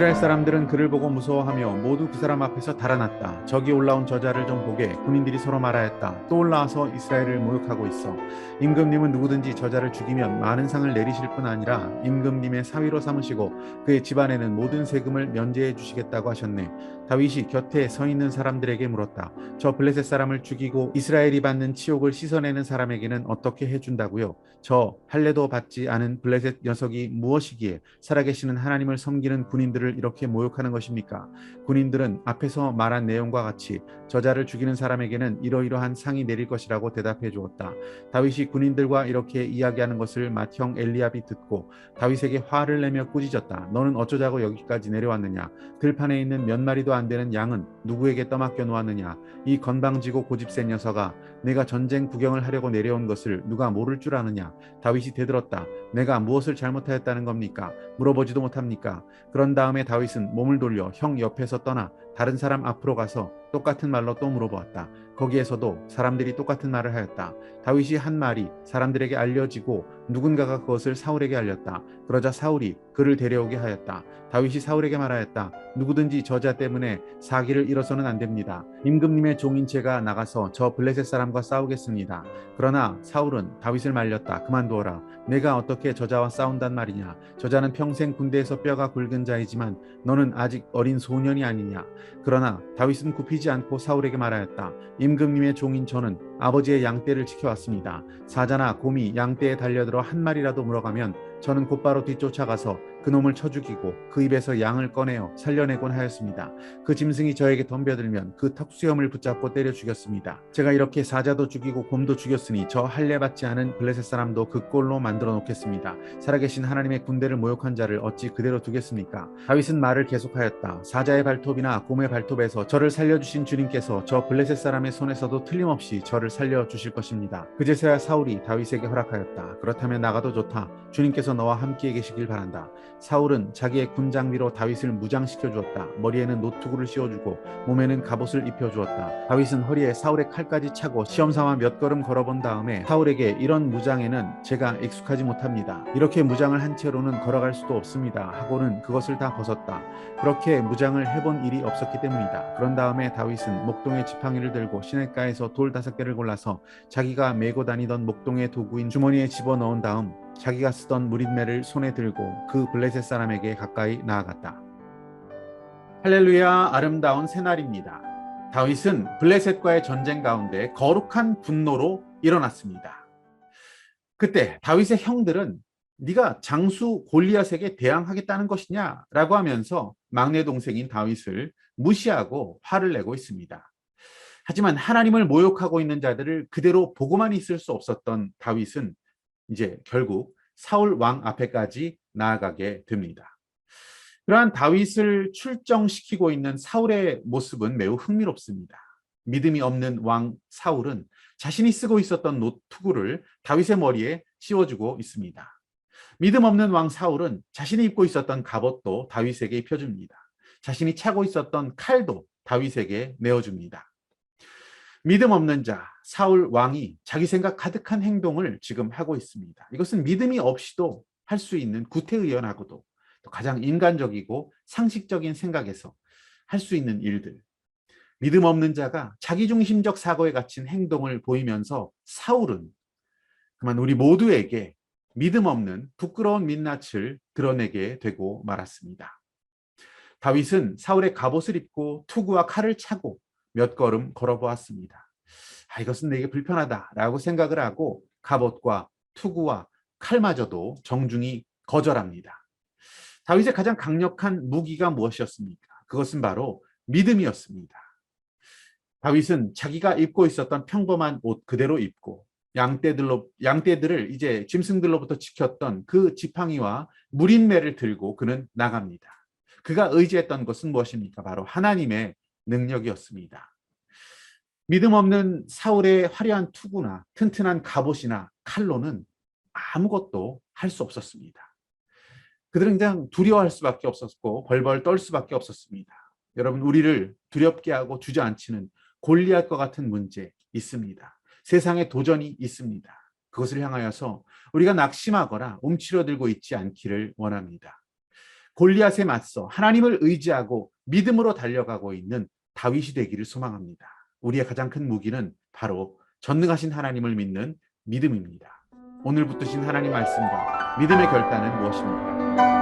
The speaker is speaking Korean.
이스라엘 사람들은 그를 보고 무서워하며 모두 그 사람 앞에서 달아났다. 저기 올라온 저자를 좀 보게. 군인들이 서로 말하였다. 또 올라와서 이스라엘을 모욕하고 있어. 임금님은 누구든지 저자를 죽이면 많은 상을 내리실 뿐 아니라 임금님의 사위로 삼으시고 그의 집안에는 모든 세금을 면제해 주시겠다고 하셨네. 다윗이 곁에 서 있는 사람들에게 물었다. 저 블레셋 사람을 죽이고 이스라엘이 받는 치욕을 씻어내는 사람에게는 어떻게 해준다고요? 저 할례도 받지 않은 블레셋 녀석이 무엇이기에 살아계시는 하나님을 섬기는 군인들을 이렇게 모욕하는 것입니까? 군인들은 앞에서 말한 내용과 같이 저자를 죽이는 사람에게는 이러이러한 상이 내릴 것이라고 대답해 주었다. 다윗이 군인들과 이렇게 이야기하는 것을 맏형 엘리압이 듣고 다윗에게 화를 내며 꾸짖었다. 너는 어쩌자고 여기까지 내려왔느냐? 들판에 있는 몇 마리도 안 되는 양은 누구에게 떠맡겨 놓았느냐? 이 건방지고 고집센 녀석아, 내가 전쟁 구경을 하려고 내려온 것을 누가 모를 줄 아느냐? 다윗이 대들었다. 내가 무엇을 잘못하였다는 겁니까? 물어보지도 못합니까? 그런 다음에 다윗은 몸을 돌려 형 옆에서 떠나 다른 사람 앞으로 가서 똑같은 말로 또 물어보았다. 거기에서도 사람들이 똑같은 말을 하였다. 다윗이 한 말이 사람들에게 알려지고 누군가가 그것을 사울에게 알렸다. 그러자 사울이 그를 데려오게 하였다. 다윗이 사울에게 말하였다. 누구든지 저자 때문에 사기를 잃어서는 안 됩니다. 임금님의 종인 제가 나가서 저 블레셋 사람과 싸우겠습니다. 그러나 사울은 다윗을 말렸다. 그만두어라. 내가 어떻게 저자와 싸운단 말이냐. 저자는 평생 군대에서 뼈가 굵은 자이지만 너는 아직 어린 소년이 아니냐. 그러나 다윗은 굽히지 않고 사울에게 말하였다. 임금님의 종인 저는 아버지의 양떼를 지켜왔습니다. 사자나 곰이 양떼에 달려들어 한 마리라도 물어가면 저는 곧바로 뒤쫓아가서 그놈을 쳐 죽이고 그 입에서 양을 꺼내어 살려내곤 하였습니다. 그 짐승이 저에게 덤벼들면 그 턱수염을 붙잡고 때려 죽였습니다. 제가 이렇게 사자도 죽이고 곰도 죽였으니 저 할례 받지 않은 블레셋 사람도 그 꼴로 만들어 놓겠습니다. 살아계신 하나님의 군대를 모욕한 자를 어찌 그대로 두겠습니까? 다윗은 말을 계속하였다. 사자의 발톱이나 곰의 발톱에서 저를 살려주신 주님께서 저 블레셋 사람의 손에서도 틀림없이 저를 살려주실 것입니다. 그제서야 사울이 다윗에게 허락하였다. 그렇다면 나가도 좋다. 주님께서 너와 함께 계시길 바란다. 사울은 자기의 군장비로 다윗을 무장시켜 주었다. 머리에는 노투구를 씌워주고 몸에는 갑옷을 입혀주었다. 다윗은 허리에 사울의 칼까지 차고 시험삼아 몇 걸음 걸어본 다음에 사울에게 이런 무장에는 제가 익숙하지 못합니다. 이렇게 무장을 한 채로는 걸어갈 수도 없습니다. 하고는 그것을 다 벗었다. 그렇게 무장을 해본 일이 없었기 때문이다. 그런 다음에 다윗은 목동의 지팡이를 들고 시냇가에서 돌 5개를 골라서 자기가 메고 다니던 목동의 도구인 주머니에 집어넣은 다음 자기가 쓰던 무린매를 손에 들고 그 블레셋 사람에게 가까이 나아갔다. 할렐루야, 아름다운 새날입니다. 다윗은 블레셋과의 전쟁 가운데 거룩한 분노로 일어났습니다. 그때 다윗의 형들은 네가 장수 골리앗에게 대항하겠다는 것이냐라고 하면서 막내 동생인 다윗을 무시하고 화를 내고 있습니다. 하지만 하나님을 모욕하고 있는 자들을 그대로 보고만 있을 수 없었던 다윗은 이제 결국 사울 왕 앞에까지 나아가게 됩니다. 그러한 다윗을 출정시키고 있는 사울의 모습은 매우 흥미롭습니다. 믿음이 없는 왕 사울은 자신이 쓰고 있었던 노트구를 다윗의 머리에 씌워주고 있습니다. 믿음 없는 왕 사울은 자신이 입고 있었던 갑옷도 다윗에게 입혀줍니다. 자신이 차고 있었던 칼도 다윗에게 내어줍니다. 믿음 없는 자 사울 왕이 자기 생각 가득한 행동을 지금 하고 있습니다. 이것은 믿음이 없이도 할 수 있는 구태의연하고도 또 가장 인간적이고 상식적인 생각에서 할 수 있는 일들. 믿음 없는 자가 자기중심적 사고에 갇힌 행동을 보이면서 사울은 그만 우리 모두에게 믿음 없는 부끄러운 민낯을 드러내게 되고 말았습니다. 다윗은 사울의 갑옷을 입고 투구와 칼을 차고 몇 걸음 걸어보았습니다. 이것은 내게 불편하다라고 생각을 하고 갑옷과 투구와 칼마저도 정중히 거절합니다. 다윗의 가장 강력한 무기가 무엇이었습니까? 그것은 바로 믿음이었습니다. 다윗은 자기가 입고 있었던 평범한 옷 그대로 입고 양떼들을 이제 짐승들로부터 지켰던 그 지팡이와 무린매를 들고 그는 나갑니다. 그가 의지했던 것은 무엇입니까? 바로 하나님의 능력이었습니다. 믿음 없는 사울의 화려한 투구나 튼튼한 갑옷이나 칼로는 아무것도 할 수 없었습니다. 그들은 그냥 두려워할 수밖에 없었고 벌벌 떨 수밖에 없었습니다. 여러분, 우리를 두렵게 하고 주저앉히는 골리앗과 같은 문제 있습니다. 세상에 도전이 있습니다. 그것을 향하여서 우리가 낙심하거나 움츠러들고 있지 않기를 원합니다. 골리앗에 맞서 하나님을 의지하고 믿음으로 달려가고 있는 다윗이 되기를 소망합니다. 우리의 가장 큰 무기는 바로 전능하신 하나님을 믿는 믿음입니다. 오늘 붙드신 하나님 말씀과 믿음의 결단은 무엇입니까?